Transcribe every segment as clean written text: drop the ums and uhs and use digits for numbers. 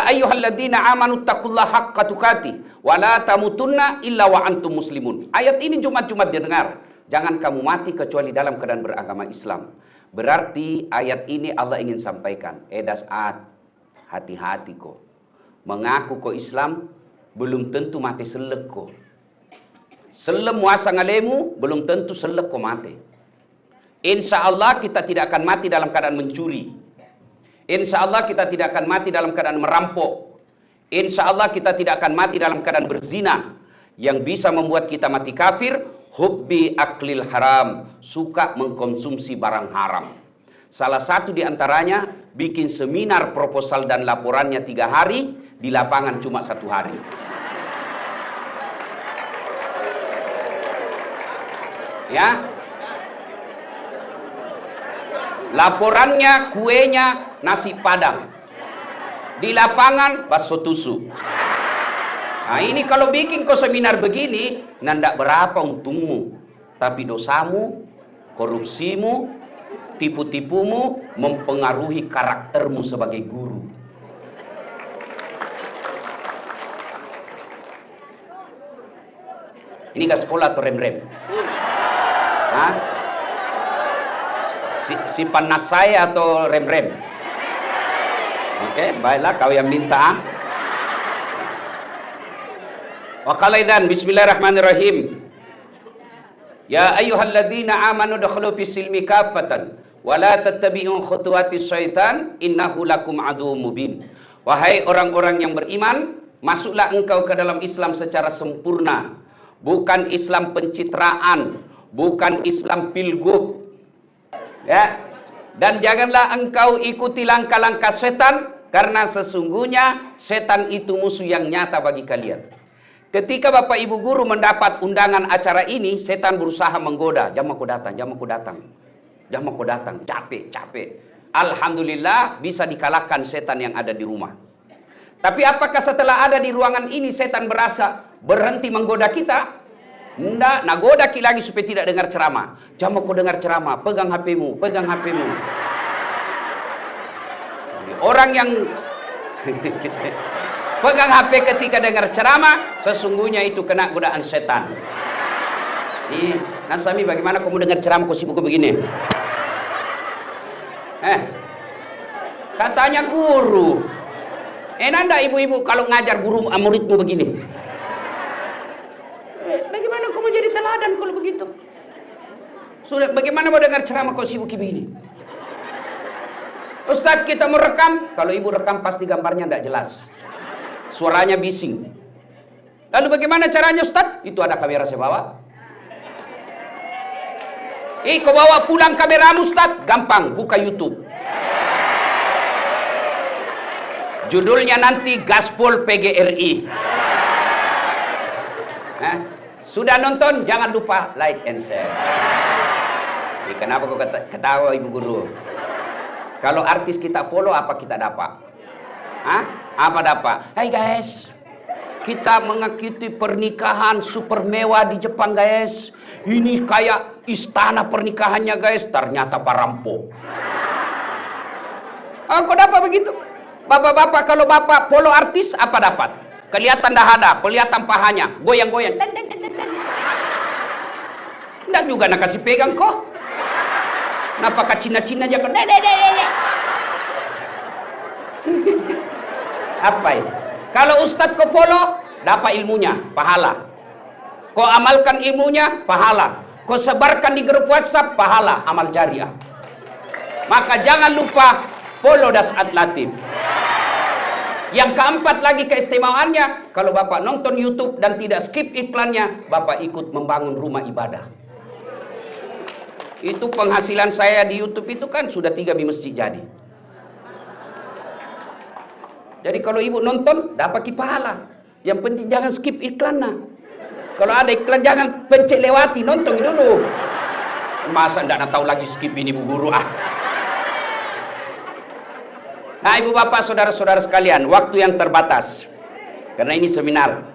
ayyuhalladzina amanu taqullaha haqqa tuqatih wa la tamutunna illa wa antum muslimun. Ayat ini Jumat-Jumat didengar. Jangan kamu mati kecuali dalam keadaan beragama Islam. Berarti ayat ini Allah ingin sampaikan, hati-hati kok. Mengaku kok Islam belum tentu mati selek kok. Selem muasa ngalemu belum tentu selek kok mati. Insya Allah kita tidak akan mati dalam keadaan mencuri. Insya Allah kita tidak akan mati dalam keadaan merampok. Insya Allah kita tidak akan mati dalam keadaan berzina. Yang bisa membuat kita mati kafir, hubbi aklil haram, suka mengkonsumsi barang haram. Salah satu di antaranya bikin seminar proposal dan laporannya 3 hari, di lapangan cuma 1 hari. Ya, laporannya kuenya nasi padang, di lapangan bakso tusuk. Nah ini kalau bikin kau seminar begini, nandak berapa untungmu, tapi dosamu, korupsimu, tipu-tipumu mempengaruhi karaktermu sebagai guru. Ini gak sekolah atau rem-rem? Hah? Si panas saya atau rem-rem? Oke, baiklah kau yang minta. Wa qala idzan bismillahirrahmanirrahim. Ya ayyuhalladzina amanu dakhulu fis silmi kaffatan wa la tattabi'u khutuwatis syaitan innahu lakum aduwwum mubin. Wahai orang-orang yang beriman, masuklah engkau ke dalam Islam secara sempurna. Bukan Islam pencitraan, bukan Islam pilgub. Ya. Dan janganlah engkau ikuti langkah-langkah setan, karena sesungguhnya setan itu musuh yang nyata bagi kalian. Ketika Bapak Ibu guru mendapat undangan acara ini, setan berusaha menggoda, jam aku datang, jam aku datang. Jam aku datang, capek. Alhamdulillah bisa dikalahkan setan yang ada di rumah. Tapi apakah setelah ada di ruangan ini setan berasa berhenti menggoda kita? Nggak, nagoda ki lagi supaya tidak dengar ceramah. Jam aku dengar ceramah, pegang HP-mu, pegang HP-mu. Orang yang pegang HP ketika dengar ceramah, sesungguhnya itu kena godaan setan. Nasami, bagaimana kamu dengar ceramah kok sibuk begini? Katanya guru. Enak enggak ibu-ibu kalau ngajar guru muridmu begini? Bagaimana kamu jadi teladan kalau begitu? Sudah, bagaimana mau dengar ceramah kok sibuk begini? Ustadz, kita mau rekam. Kalau ibu rekam pasti gambarnya tidak jelas, suaranya bising. Lalu bagaimana caranya Ustadz? Itu ada kamera saya bawa. Kau bawa pulang kameramu Ustadz? Gampang, buka YouTube. Judulnya nanti Gaspol PGRI. Sudah nonton? Jangan lupa like and share. Kenapa kok ketawa ibu guru? Kalau artis kita follow, apa kita dapat? Apa dapat? Hai guys, kita mengikuti pernikahan super mewah di Jepang guys. Ini kayak istana pernikahannya guys. Ternyata perampok. Kok dapat begitu? Bapak-bapak, kalau bapak follow artis, apa dapat? Kelihatan dahada, kelihatan pahanya, goyang-goyang. Nggak juga nak kasih pegang kok. Napakah Cina-Cina aja kan? Apa ini? Kalau ustadz kau follow, dapat ilmunya, pahala. Kau amalkan ilmunya, pahala. Kau sebarkan di grup WhatsApp, pahala, amal jariah. Maka jangan lupa follow Dasat Latif. Yang keempat lagi keistimewaannya, kalau Bapak nonton YouTube dan tidak skip iklannya, Bapak ikut membangun rumah ibadah. Itu penghasilan saya di YouTube itu kan sudah 3 masjid jadi. Jadi kalau ibu nonton, dapat pahala. Yang penting jangan skip iklannya. Kalau ada iklan jangan pencet lewati, nonton dulu. Masa ndak tahu lagi skip ini Bu Guru Nah ibu bapak saudara-saudara sekalian, waktu yang terbatas karena ini seminar.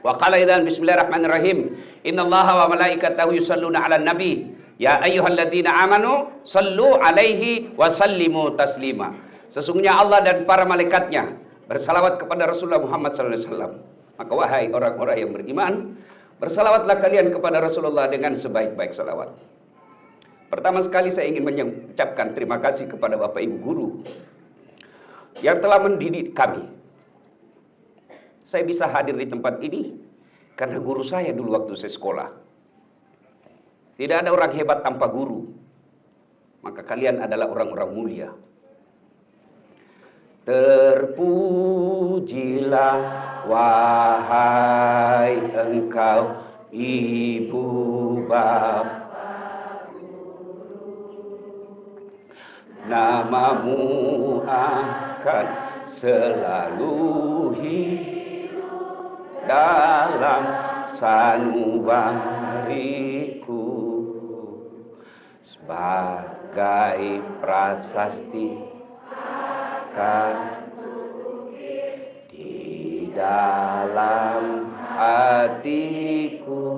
Wa qala idzan bismillahirrahmanirrahim. Innallaha wa malaikatahu yusholluna 'alan nabi. Ya ayyuhalladzina amanu shallu 'alaihi wa sallimu taslima. Sesungguhnya Allah dan para malaikatnya bersalawat kepada Rasulullah Muhammad SAW. Maka wahai orang-orang yang beriman, bersalawatlah kalian kepada Rasulullah dengan sebaik-baik salawat. Pertama sekali saya ingin mengucapkan terima kasih kepada Bapak Ibu guru yang telah mendidik kami. Saya bisa hadir di tempat ini karena guru saya dulu waktu saya sekolah. Tidak ada orang hebat tanpa guru. Maka kalian adalah orang-orang mulia. Terpujilah wahai engkau ibu bapa, namamu akan selalu hidup dalam sanubariku sebagai prasasti di dalam hatiku,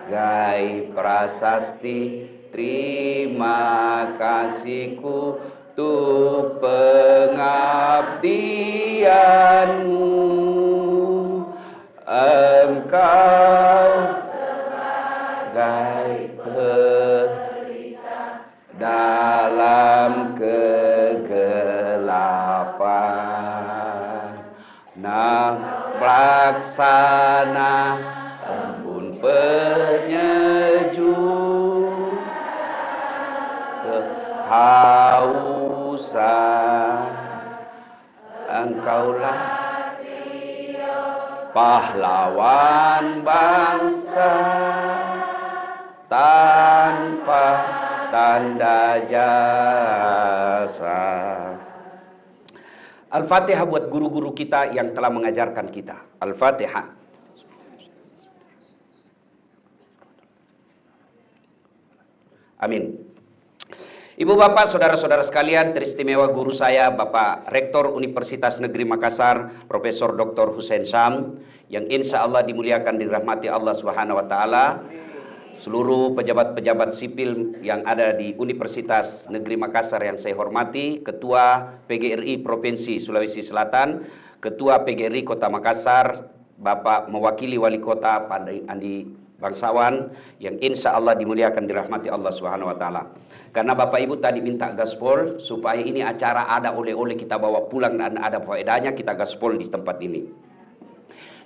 sebagai prasasti terima kasihku untuk pengabdianmu. Engkau sebagai pelita dalam kegelapan, pelaksana embun penyejuk kehausan. Engkaulah pahlawan bangsa tanpa tanda jasa. Al-Fatihah buat guru-guru kita yang telah mengajarkan kita. Al-Fatihah. Amin. Ibu bapak, saudara-saudara sekalian, teristimewa guru saya Bapak Rektor Universitas Negeri Makassar, Profesor Dr. Hussein Syam, yang insya Allah dimuliakan dirahmati Allah Subhanahu wa taala. Seluruh pejabat-pejabat sipil yang ada di Universitas Negeri Makassar yang saya hormati, Ketua PGRI Provinsi Sulawesi Selatan, Ketua PGRI Kota Makassar, Bapak mewakili Wali Kota Pak Andi Bangsawan, yang insya Allah dimuliakan dirahmati Allah Subhanahu wa taala. Karena Bapak Ibu tadi minta gaspol supaya ini acara ada oleh-oleh kita bawa pulang dan ada faedahnya, kita gaspol di tempat ini.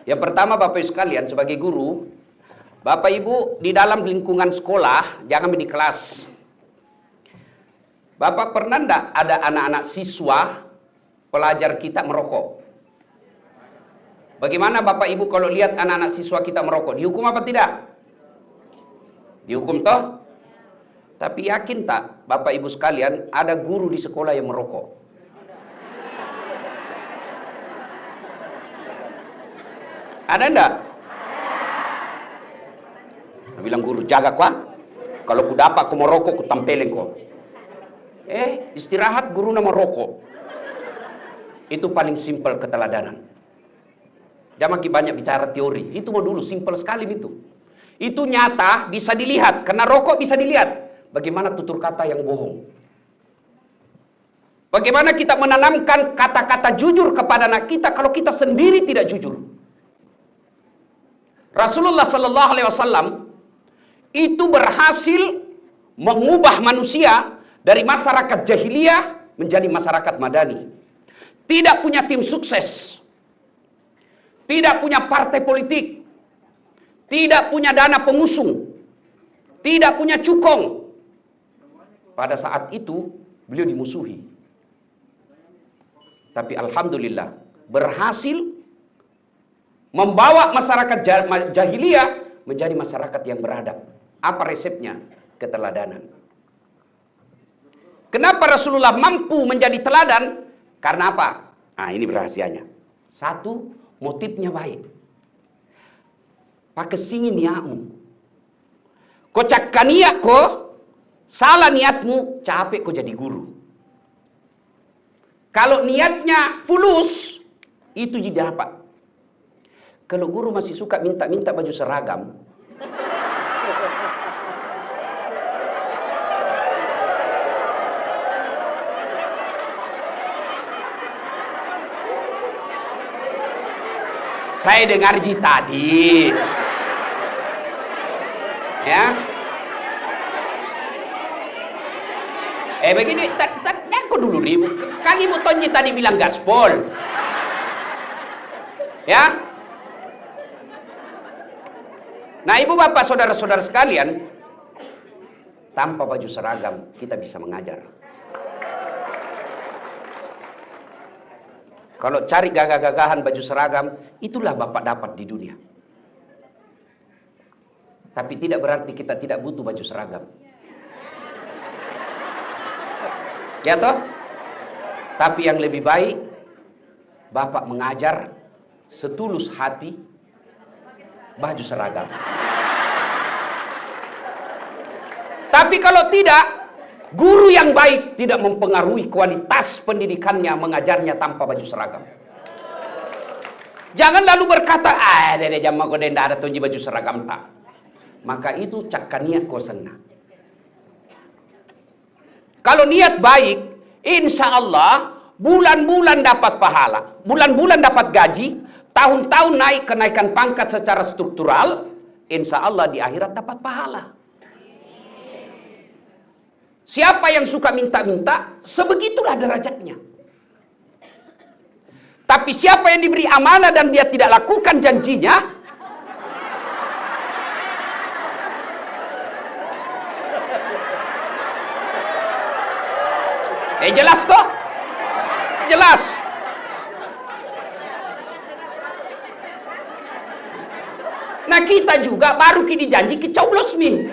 Yang pertama Bapak Ibu sekalian, sebagai guru, Bapak Ibu di dalam lingkungan sekolah jangan di kelas. Bapak pernah enggak ada anak-anak siswa pelajar kita merokok? Bagaimana Bapak Ibu kalau lihat anak-anak siswa kita merokok? Dihukum apa tidak? Dihukum toh? Tapi yakin tak Bapak Ibu sekalian ada guru di sekolah yang merokok? Ada enggak? Bilang guru, jaga kau. Kalau ku dapat ku merokok, ku tampelin kau. Istirahat guru nama rokok. Itu paling simpel keteladanan. Jangan banyak bicara teori. Itu mau dulu, simpel sekali itu. Itu nyata, bisa dilihat. Karena rokok bisa dilihat. Bagaimana tutur kata yang bohong. Bagaimana kita menanamkan kata-kata jujur kepada anak kita kalau kita sendiri tidak jujur. Rasulullah Sallallahu Alaihi Wasallam itu berhasil mengubah manusia dari masyarakat jahiliyah menjadi masyarakat madani. Tidak punya tim sukses, tidak punya partai politik, tidak punya dana pengusung, tidak punya cukong. Pada saat itu beliau dimusuhi. Tapi alhamdulillah berhasil membawa masyarakat jahiliyah menjadi masyarakat yang beradab. Apa resepnya? Keteladanan. Kenapa Rasulullah mampu menjadi teladan? Karena apa? Nah, ini rahasianya. Satu, motifnya baik. Pakai singin niatmu. Kocak niat ko, salah niatmu, capek kau jadi guru. Kalau niatnya fulus, itu jadi apa? Kalau guru masih suka minta-minta baju seragam, Saya dengar Ji tadi. Ya. Begini, aku dulu ribut. Kan Ibu Tonji tadi bilang gaspol. Ya. Nah, Ibu Bapak, saudara-saudara sekalian, tanpa baju seragam kita bisa mengajar. Kalau cari gagah-gagahan baju seragam, itulah Bapak dapat di dunia. Tapi tidak berarti kita tidak butuh baju seragam. Ya toh? Tapi yang lebih baik, Bapak mengajar setulus hati baju seragam. Tapi kalau tidak, guru yang baik tidak mempengaruhi kualitas pendidikannya mengajarnya tanpa baju seragam. Jangan lalu berkata, dede jam aku tidak ada tunji baju seragam tak. Maka itu cakkan niat kau senang. Kalau niat baik, insya Allah bulan-bulan dapat pahala, bulan-bulan dapat gaji, tahun-tahun naik kenaikan pangkat secara struktural, insya Allah di akhirat dapat pahala. Siapa yang suka minta-minta, sebegitulah derajatnya. Tapi siapa yang diberi amanah dan dia tidak lakukan janjinya, jelas toh? Jelas. Nah, kita juga baru kini janji kecoblos mi.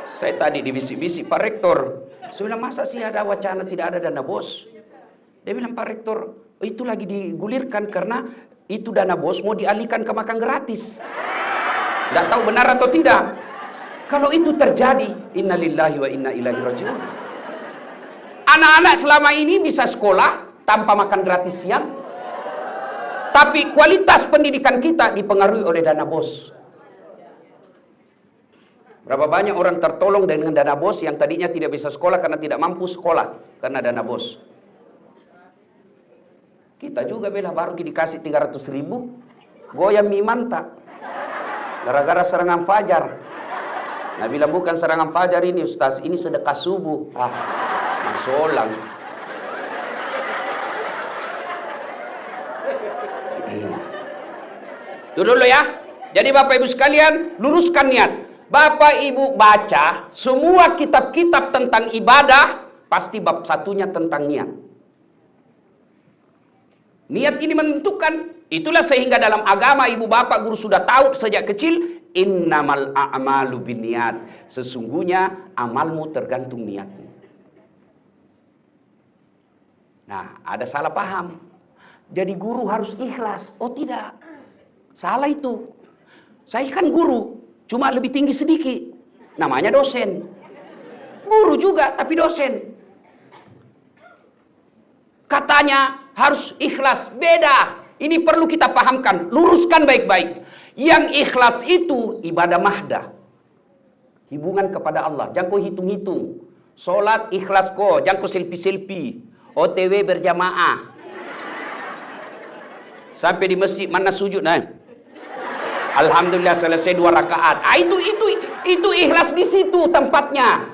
Saya tadi dibisik-bisik Pak Rektor. Saya bilang, masa sih ada wacana tidak ada dana bos? Dia bilang, Pak Rektor, itu lagi digulirkan karena itu dana bos mau dialihkan ke makan gratis. Tidak tahu benar atau tidak. Kalau itu terjadi, innalillahi wa inna ilaihi raji'un. Anak-anak selama ini bisa sekolah tanpa makan gratis siang. Tapi kualitas pendidikan kita dipengaruhi oleh dana bos. Berapa banyak orang tertolong dengan dana bos yang tadinya tidak bisa sekolah karena tidak mampu sekolah karena dana bos. Kita juga bela baru dikasih 300.000, goyang mie mantap. Gara-gara serangan fajar. Nah, bilang bukan serangan fajar ini Ustaz, ini sedekah subuh. Masolang. Itu dulu ya. Jadi Bapak Ibu sekalian, luruskan niat. Bapak Ibu baca semua kitab-kitab tentang ibadah, pasti bab satunya tentang niat. Niat ini menentukan. Itulah sehingga dalam agama Ibu Bapak guru sudah tahu sejak kecil, innamal a'malu binniyat. Sesungguhnya amalmu tergantung niatmu. Nah, ada salah paham. Jadi guru harus ikhlas. Oh tidak. Salah itu. Saya kan guru, cuma lebih tinggi sedikit. Namanya dosen. Guru juga, tapi dosen. Katanya harus ikhlas. Beda. Ini perlu kita pahamkan. Luruskan baik-baik. Yang ikhlas itu ibadah mahdah. Hubungan kepada Allah. Jangan kau hitung-hitung. Sholat ikhlas kau. Jangan kau selfie-selfie. OTW berjamaah. Sampai di masjid mana sujud. Nah. Alhamdulillah selesai 2 rakaat. Itu ikhlas di situ tempatnya.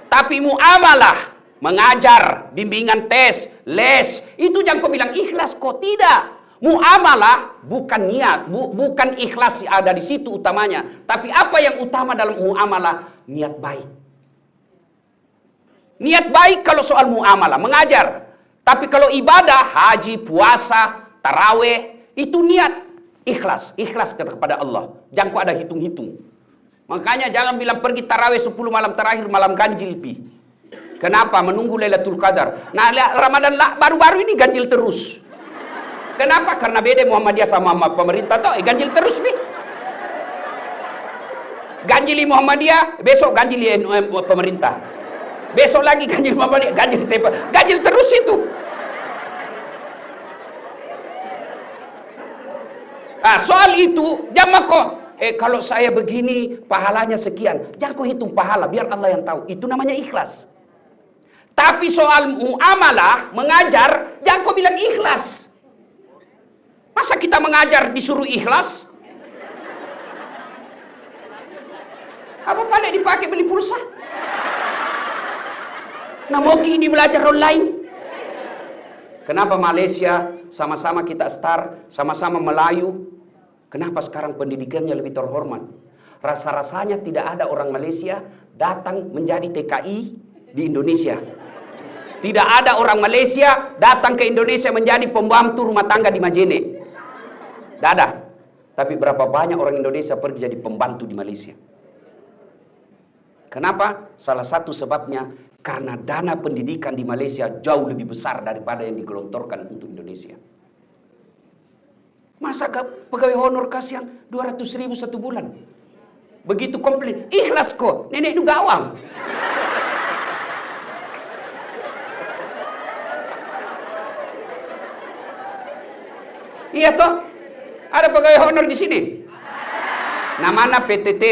Tapi muamalah, mengajar, bimbingan tes, les, itu jangan kau bilang ikhlas kok. Tidak. Muamalah bukan niat, bukan ikhlas ada di situ utamanya. Tapi apa yang utama dalam muamalah? Niat baik. Niat baik kalau soal muamalah, mengajar. Tapi kalau ibadah, haji, puasa, taraweh, itu niat. Ikhlas kepada Allah. Jangan kau ada hitung-hitung. Makanya jangan bilang pergi taraweh 10 malam terakhir, malam ganjil pi. Kenapa? Menunggu Lailatul Qadar. Nah, Ramadan baru-baru ini ganjil terus. Kenapa? Karena beda Muhammadiyah sama pemerintah toh, ganjil terus nih. Ganjili Muhammadiyah, besok ganjili pemerintah. Besok lagi ganjil Muhammadiyah, ganjil terus itu. Nah, soal itu jangan kok kalau saya begini pahalanya sekian. Jangan kau hitung pahala, biar Allah yang tahu. Itu namanya ikhlas. Tapi soal muamalah, mengajar, jangan kau bilang ikhlas. Masa kita mengajar disuruh ikhlas? Apa pandai dipakai beli pulsa? Nah mau gini belajar online. Kenapa Malaysia sama-sama kita start, sama-sama Melayu? Kenapa sekarang pendidikannya lebih terhormat? Rasa-rasanya tidak ada orang Malaysia datang menjadi TKI di Indonesia. Tidak ada orang Malaysia datang ke Indonesia menjadi pembantu rumah tangga di Majene. Tidak ada. Tapi berapa banyak orang Indonesia pergi jadi pembantu di Malaysia? Kenapa? Salah satu sebabnya karena dana pendidikan di Malaysia jauh lebih besar daripada yang digelontorkan untuk Indonesia. Masa pegawai honor kasih yang 200.000 satu bulan? Begitu komplain, ikhlas kok, nenek itu gawang. Iya toh? Ada pegawai honor di sini? Namanya PTT,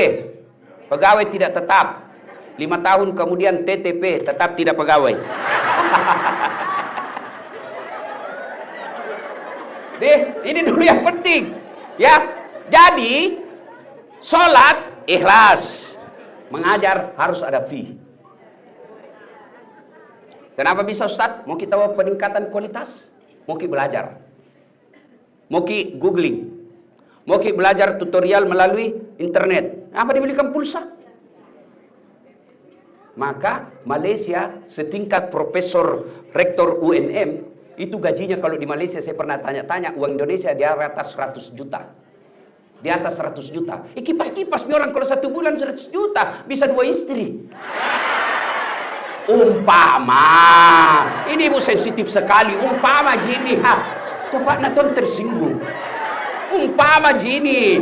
pegawai tidak tetap. 5 tahun kemudian TTP, tetap tidak pegawai. Ini dulu yang penting. Ya, jadi sholat ikhlas, mengajar harus ada fee. Kenapa bisa Ustaz? Mau kita bawa peningkatan kualitas? Mau kita belajar? Mau kita googling? Mau kita belajar tutorial melalui internet? Apa dibelikan pulsa? Maka Malaysia setingkat profesor rektor UNM itu gajinya kalau di Malaysia saya pernah tanya-tanya uang Indonesia di atas 100 juta. Di atas 100 juta. Kipas-kipas orang kalau 1 bulan 100 juta bisa 2 istri. Umpama. Ini ibu sensitif sekali. Umpama gini. Coba nonton tersinggung. Umpama gini.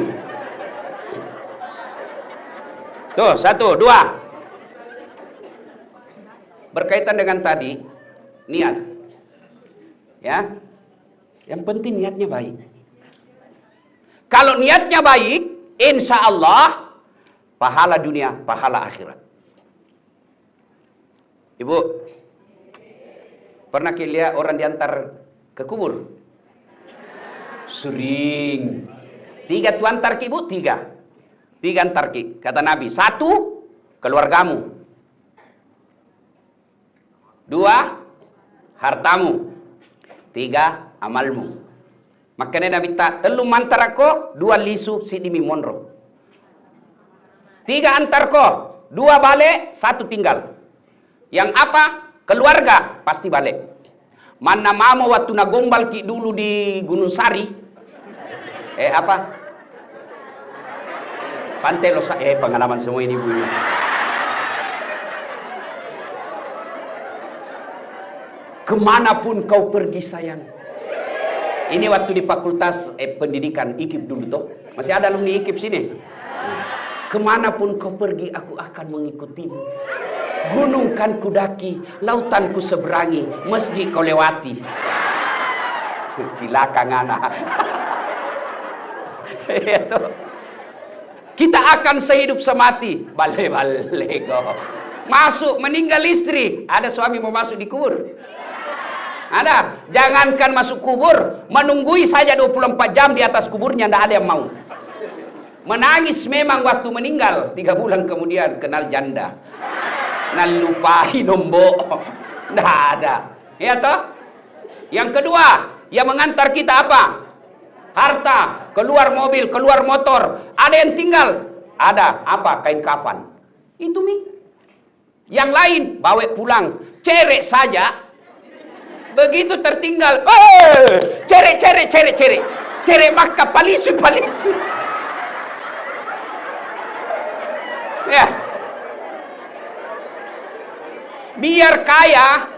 Tuh, 1, 2. Berkaitan dengan tadi, niat. Ya. Yang penting niatnya baik. Kalau niatnya baik, insya Allah pahala dunia, pahala akhirat. Ibu, pernah lihat orang diantar ke kubur? Sering. 3 tu antar ki, ibu, 3. 3 antar ki. Kata Nabi, 1 keluargamu. 2 hartamu. 3 amalmu. Makanya Nabi tak telu mantar ko 2 lisu si dimi monro. 3 antar ko 2 balik 1 tinggal. Yang apa? Keluarga pasti balik. Mana mama waktu nagombal ki dulu di Gunung Sari. Apa? Pantai Losa. Pengalaman semua ini bu. Kemanapun kau pergi sayang. Ini waktu di fakultas pendidikan IKIP dulu toh. Masih ada alumni IKIP sini. Kemanapun kau pergi aku akan mengikutimu. Gunung kan kudaki, lautan ku seberangi, masjid kau lewati. Cilaka ngana. Kita akan sehidup semati. Bale-bale kau. Masuk meninggal istri, ada suami mau masuk di kubur. Ada, jangankan masuk kubur, menunggui saja 24 jam di atas kuburnya, tidak ada yang mau. Menangis memang waktu meninggal, 3 bulan kemudian kenal janda. Nalupai nombok, tidak ada. Ya toh? Yang kedua, yang mengantar kita apa? Harta, keluar mobil, keluar motor. Ada yang tinggal, ada apa? Kain kafan. Itu mi. Yang lain bawa pulang, cerek saja. Begitu tertinggal, cerek maka palisu. Ya, biar kaya,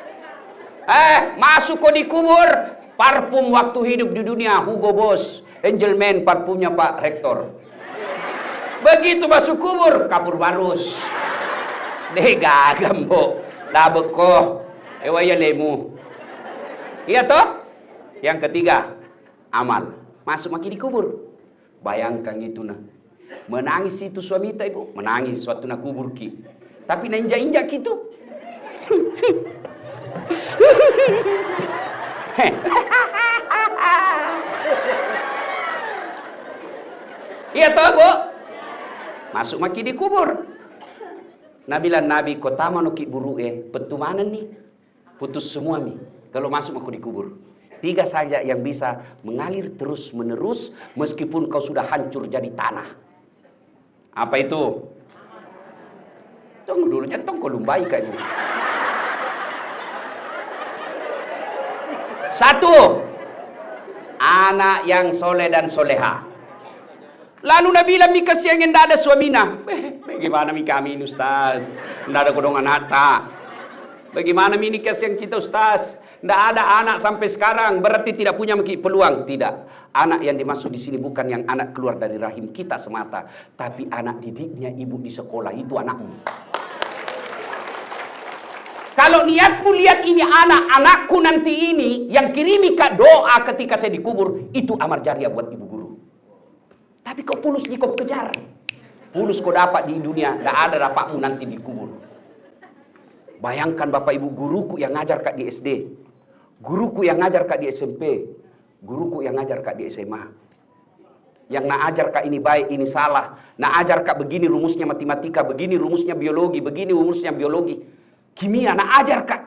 masuk kok di kubur, parfum waktu hidup di dunia Hugo Boss, Angelman parfumnya Pak Rektor. Begitu masuk kubur, kapur barus, dega gambo, labeko, ewaya lemu. Iya toh? Yang ketiga, amal. Masuk makin di kubur. Bayangkan itu nah. Menangis itu suami kita ibu. Menangis suatu nak kubur ki. Tapi na injak-injak gitu. Iya toh Bu? Masuk maki di kubur. Nabilan Nabi kota manoki buru petu mana nih? Putus semua nih. Kalau masuk aku di kubur. 3 saja yang bisa mengalir terus menerus meskipun kau sudah hancur jadi tanah. Apa itu? Tunggu dulu, jangan kau lumbai kayaknya. 1. Anak yang soleh dan soleha. Lalu Nabi bilang mika siang tidak ada suamina. Bagaimana mika kami Ustaz? Tidak ada kodongan anak. Bagaimana nikah siang kita Ustaz? Tidak ada anak sampai sekarang, berarti tidak punya peluang. Tidak. Anak yang dimaksud di sini bukan yang anak keluar dari rahim kita semata, tapi anak didiknya ibu di sekolah, itu anakmu. Kalau niatmu lihat ini anak-anakku nanti ini, yang kirimi kak doa ketika saya dikubur, itu amar jariah buat ibu guru. Tapi kau pulus kau kejar. Pulus kau dapat di dunia, tidak ada dapatmu nanti dikubur. Bayangkan bapak ibu guruku yang ngajar kak di SD. Guruku yang ngajar kak di SMP, guruku yang ngajar kak di SMA. Yang nak ajar kak ini baik, ini salah. Nak ajar kak begini rumusnya matematika, begini rumusnya biologi, begini rumusnya biologi. Kimia, nak ajar kak.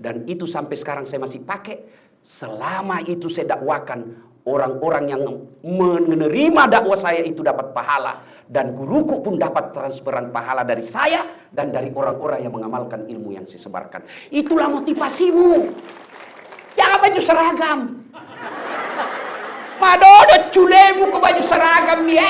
Dan itu sampai sekarang saya masih pakai. Selama itu saya dakwakan, orang-orang yang menerima dakwah saya itu dapat pahala. Dan guruku pun dapat transferan pahala dari saya dan dari orang-orang yang mengamalkan ilmu yang saya sebarkan. Itulah motivasimu. Jangan baju seragam. Madodo culemu ke baju seragam ya.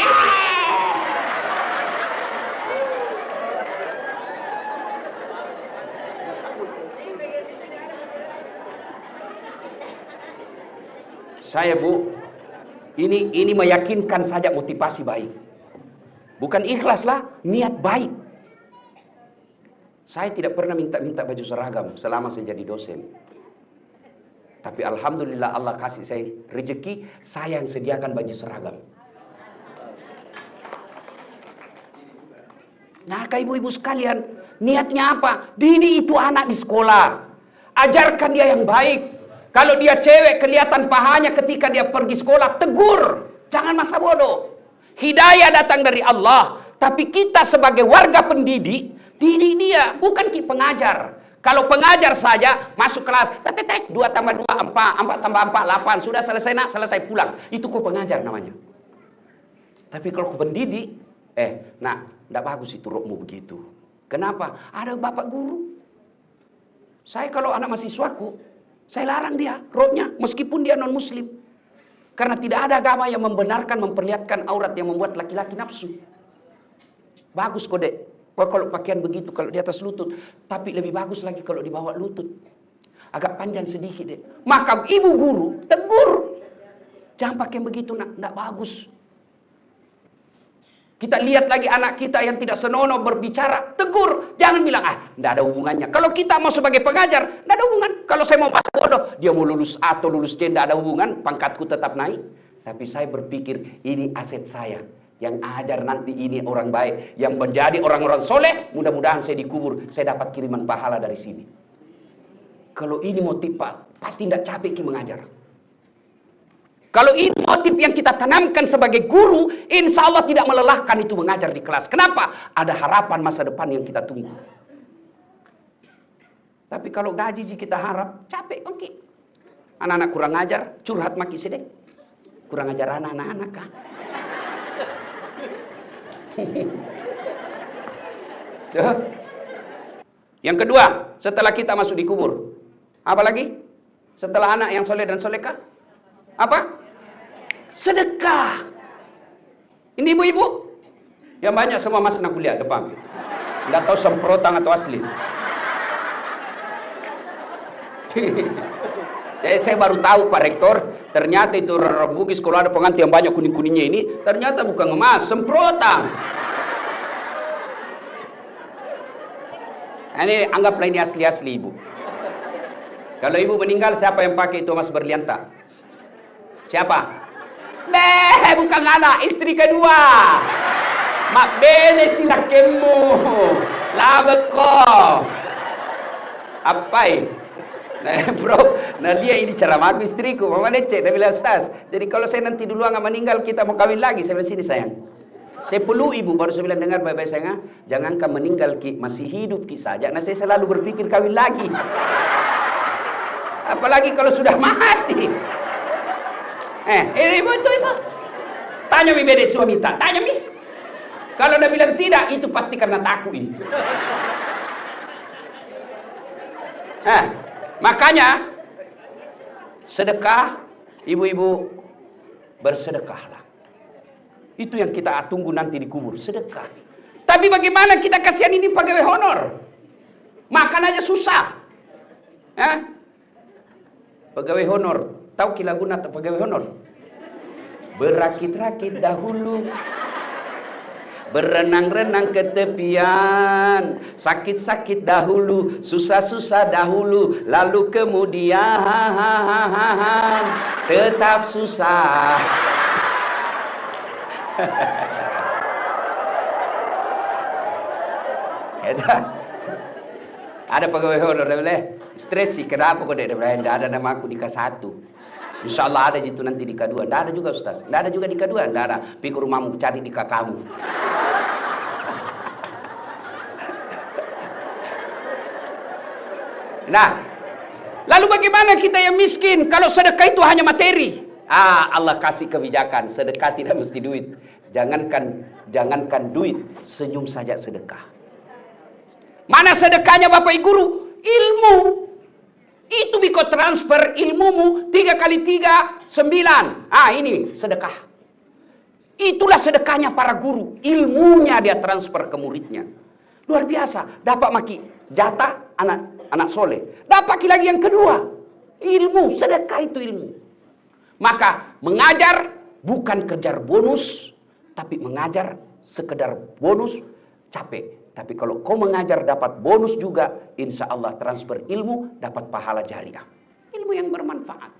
Saya Bu, ini meyakinkan saja motivasi baik. Bukan ikhlas lah, niat baik. Saya tidak pernah minta baju seragam selama saya jadi dosen. Tapi alhamdulillah Allah kasih saya rezeki, saya yang sediakan baju seragam. Nah, ibu-ibu sekalian, niatnya apa? Didik itu anak di sekolah. Ajarkan dia yang baik. Kalau dia cewek kelihatan pahanya ketika dia pergi sekolah, tegur. Jangan masa bodoh. Hidayah datang dari Allah. Tapi kita sebagai warga pendidik, didik dia, bukan pengajar. Kalau pengajar saja masuk kelas, 2 tambah 2, 4, 4 tambah 4, 8. Sudah selesai nak, selesai pulang. Itu kok pengajar namanya. Tapi kalau pendidik, nak, tidak bagus itu rokmu begitu. Kenapa? Ada bapak guru. Saya kalau anak mahasiswaku, saya larang dia roknya, meskipun dia non muslim. Karena tidak ada agama yang membenarkan memperlihatkan aurat yang membuat laki-laki nafsu. Bagus kok dek. Kalau pakaian begitu, kalau di atas lutut. Tapi lebih bagus lagi kalau di bawah lutut. Agak panjang sedikit deh. Maka ibu guru tegur. Jangan pakai begitu nak, tidak bagus. Kita lihat lagi anak kita yang tidak senonoh berbicara, tegur. Jangan bilang, tidak ada hubungannya. Kalau kita mau sebagai pengajar, tidak ada hubungan. Kalau saya mau bahasa bodoh, dia mau lulus A atau lulus C, tidak ada hubungan. Pangkatku tetap naik. Tapi saya berpikir, ini aset saya. Yang ajar nanti ini orang baik, yang menjadi orang-orang soleh, mudah-mudahan saya dikubur, saya dapat kiriman pahala dari sini. Kalau ini motif Pak, pasti tidak capek mengajar. Kalau ini motif yang kita tanamkan sebagai guru, insya Allah tidak melelahkan itu mengajar di kelas. Kenapa? Ada harapan masa depan yang kita tunggu. Tapi kalau gaji kita harap, capek oke. Anak-anak kurang ajar, curhat maki sedek. Kurang ajar anak-anak kah? Yang kedua, setelah kita masuk di kubur, apa lagi? Setelah anak yang soleh dan solehah, apa? Sedekah. Ini ibu-ibu yang banyak semua mas nak kuliah depan, nggak tahu semprotan atau asli. Jadi saya baru tahu Pak Rektor, ternyata itu Bugis kalau ada pengantin yang banyak kuning-kuningnya ini, ternyata bukan emas, semprotan. Ini anggaplah ini asli-asli ibu. Kalau ibu meninggal, siapa yang pakai itu emas berlian tak? Siapa? Bukan anak, istri kedua. Mak bene sinakemu. Labeko. Apai? Nah, bro, nah dia ini ceramah istriku, Mama Nece, dia bilang, Ustaz, jadi kalau saya nanti duluan nggak meninggal, kita mau kawin lagi. Saya bilang, sini sayang. 10 ibu baru saya bilang, dengar baik-baik sayang, jangankan meninggal ki, masih hidup ki saja. Nah saya selalu berpikir kawin lagi. Apalagi kalau sudah mati. Ibu itu ibu. Tanya mi bede suami tak, tanya mi. Kalau dia bilang tidak, itu pasti karena takut ini. Makanya sedekah, ibu-ibu bersedekahlah. Itu yang kita tunggu nanti di kubur, sedekah. Tapi bagaimana kita kasihan ini pegawai honor? Makan aja susah. Pegawai honor, tahu kilaguna pegawai honor? Berakit-rakit dahulu, berenang-renang ke tepian, sakit-sakit dahulu, susah-susah dahulu, lalu kemudian tetap susah. Ada pegawai honor, dia bilang, stres sih, kenapa kok dia bilang, tidak ada nama aku di K1. Insya Allah ada gitu nanti di K2. Tidak ada juga Ustaz, tidak ada juga di K2, tidak ada. Pergi ke rumahmu cari di kakakmu. Nah, lalu bagaimana kita yang miskin kalau sedekah itu hanya materi? Allah kasih kebijakan, sedekah tidak mesti duit. Jangankan duit, senyum saja sedekah. Mana sedekahnya Bapak Ibu Guru? Ilmu. Itu biko transfer ilmumu 3 kali 3, 9. Ini sedekah. Itulah sedekahnya para guru. Ilmunya dia transfer ke muridnya. Luar biasa. Dapat maki jatah anak soleh. Dapat lagi yang kedua. Ilmu. Sedekah itu ilmu. Maka mengajar bukan kejar bonus, tapi mengajar sekedar bonus capek. Tapi kalau kau mengajar dapat bonus juga, insya Allah transfer ilmu dapat pahala jariah. Ilmu yang bermanfaat.